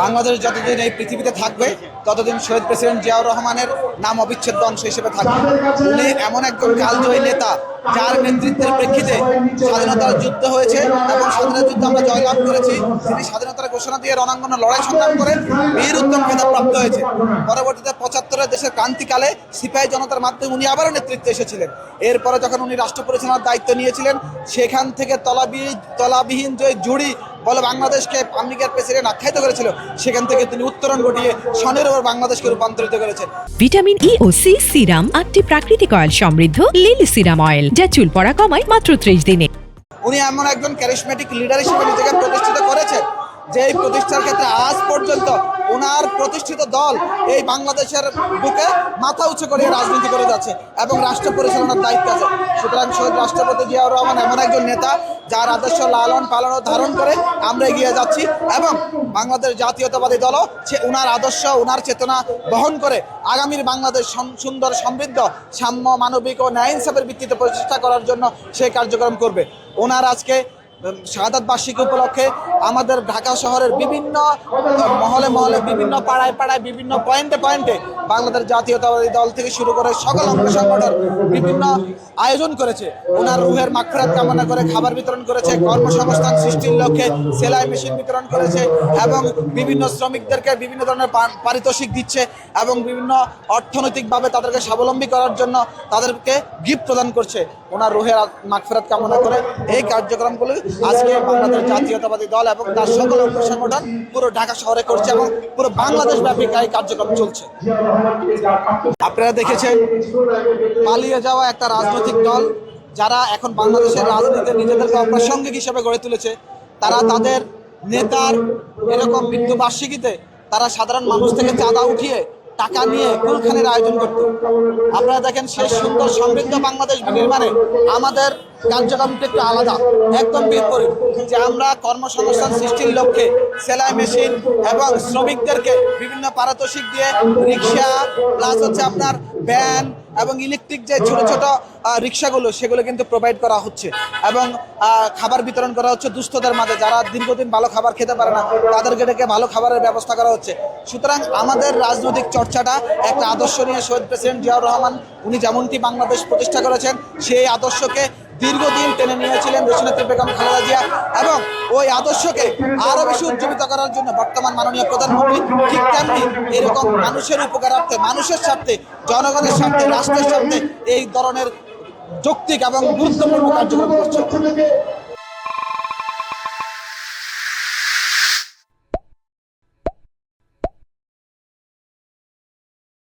বাংলাদেশ যতদিন এই পৃথিবীতে থাকবে ততদিন শহীদ প্রেসিডেন্ট জিয়াউর রহমানের নাম অবিচ্ছেদ্য অংশ হিসেবে থাকবে। উনি এমন একজন কালজয়ী নেতা যার নেতৃত্বের প্রেক্ষিতে স্বাধীনতার যুদ্ধ হয়েছে এবং স্বাধীনতার যুদ্ধে আমরা জয়লাভ করেছি। তিনি স্বাধীনতার ঘোষণা দিয়ে রণাঙ্গনে লড়াই সংগ্রাম করে বীর উত্তম খেতাব প্রাপ্ত হয়েছে। পরবর্তীতে ৭৫ দেশের ক্রান্তিকালে সিপাহী জনতার মাধ্যমে উনি আবারও নেতৃত্বে এসেছিলেন। এরপরে যখন উনি রাষ্ট্র পরিচালনার দায়িত্ব নিয়েছিলেন, সেখান থেকে তলাবিহীন যে জুড়ি বলে বাংলাদেশকে আমেরিকার প্রেসিডেন্ট আখ্যায়িত করেছিল, সেখান থেকে তিনি উত্তরণ ঘটিয়ে স্বনির্ভর বাংলাদেশকে রূপান্তরিত করেছেন। ভিটামিন ই ও সি সিরাম 8টি প্রাকৃতিক অয়েল সমৃদ্ধ লিলি সিরাম অয়েল, যা চুল পড়া কমায় মাত্র 30 দিনে। উনি এমন একজন ক্যারিসমেটিক লিডার হিসেবে নিজেকে প্রতিষ্ঠিত করেছেন যে এই প্রতিষ্ঠার ক্ষেত্রে আজ পর্যন্ত ওনার প্রতিষ্ঠিত দল এই বাংলাদেশের বুকে মাথা উঁচু করে রাজনীতি করে যাচ্ছে এবং রাষ্ট্র পরিচালনার দায়িত্ব আছে। সুতরাং শহীদ রাষ্ট্রপতি জিয়াউর রহমান এমন একজন নেতা যার আদর্শ লালন পালন ও ধারণ করে আমরা এগিয়ে যাচ্ছি এবং বাংলাদেশ জাতীয়তাবাদী দলও ওনার আদর্শ, ওনার চেতনা বহন করে আগামীর বাংলাদেশ সুন্দর, সমৃদ্ধ, সাম্য, মানবিক ও ন্যায় ইনসাফের ভিত্তিতে প্রতিষ্ঠা করার জন্য সেই কার্যক্রম করবে। ওনার আজকে শাহাদাত বার্ষিকী উপলক্ষে আমাদের ঢাকা শহরের বিভিন্ন মহলে মহলে, বিভিন্ন পাড়ায় পাড়ায়, বিভিন্ন পয়েন্টে পয়েন্টে বাংলাদেশ জাতীয়তাবাদী দল থেকে শুরু করে সকল অঙ্গ সংগঠন বিভিন্ন আয়োজন করেছে। ওনার রুহের মাগফিরাত কামনা করে খাবার বিতরণ করেছে, কর্মসংস্থান সৃষ্টির লক্ষ্যে সেলাই মেশিন বিতরণ করেছে এবং বিভিন্ন শ্রমিকদেরকে বিভিন্ন ধরনের পারিতোষিক দিচ্ছে এবং বিভিন্ন অর্থনৈতিকভাবে তাদেরকে স্বাবলম্বী করার জন্য তাদেরকে গিফট প্রদান করছে। ওনার রুহের মাগফিরাত কামনা করে এই কার্যক্রমগুলি আজকে বাংলাদেশ জাতীয়তাবাদী দল এবং তার সকল অঙ্গ সংগঠন পুরো ঢাকা শহরে করছে এবং পুরো বাংলাদেশ ব্যাপী এই কার্যক্রম চলছে। আপনারা দেখেছেন পালিয়ে যাওয়া একটা রাজনৈতিক দল যারা এখন বাংলাদেশের রাজনীতিতে নিজেদেরকে অপ্রাসঙ্গিক হিসেবে গড়ে তুলেছে, তারা তাদের নেতার এরকম মৃত্যুবার্ষিকীতে তারা সাধারণ মানুষ থেকে চাঁদা উঠিয়ে টাকা নিয়ে কুলখানের আয়োজন করত। আপনারা দেখেন সেই সুন্দর সমৃদ্ধ বাংলাদেশ নির্মাণে আমাদের কার্যক্রমটা একটু আলাদা, একদম বিপরীত, যে আমরা কর্মসংস্থান সৃষ্টির লক্ষ্যে সেলাই মেশিন এবং শ্রমিকদেরকে বিভিন্ন পারিতোষিক দিয়ে রিক্সা প্লাস হচ্ছে আপনার ভ্যান এবং ইলেকট্রিক যে ছোট ছোট রিক্সাগুলো সেগুলো কিন্তু প্রোভাইড করা হচ্ছে এবং খাবার বিতরণ করা হচ্ছে দুস্থদের মাঝে, যারা দীর্ঘদিন ভালো খাবার খেতে পারে না তাদেরকে ডেকে ভালো খাবারের ব্যবস্থা করা হচ্ছে। সুতরাং আমাদের রাজনৈতিক চর্চাটা একটা আদর্শ নিয়ে শহীদ প্রেসিডেন্ট জিয়াউর রহমান উনি যেমনটি বাংলাদেশ প্রতিষ্ঠা করেছেন সেই আদর্শকে দীর্ঘদিন টেনে নিয়েছিলেন দেশনেত্রী বেগম খালেদা জিয়া এবং ওই আদর্শকে আরও বেশি উজ্জীবিত করার জন্য বর্তমান মাননীয় প্রধানমন্ত্রী ঠিক তেমনি এরকম মানুষের উপকারার্থে, মানুষের স্বার্থে, জনগণের স্বার্থে, রাষ্ট্রের স্বার্থে এই ধরনের যৌক্তিক এবং গুরুত্বপূর্ণ কার্যক্রম করছে।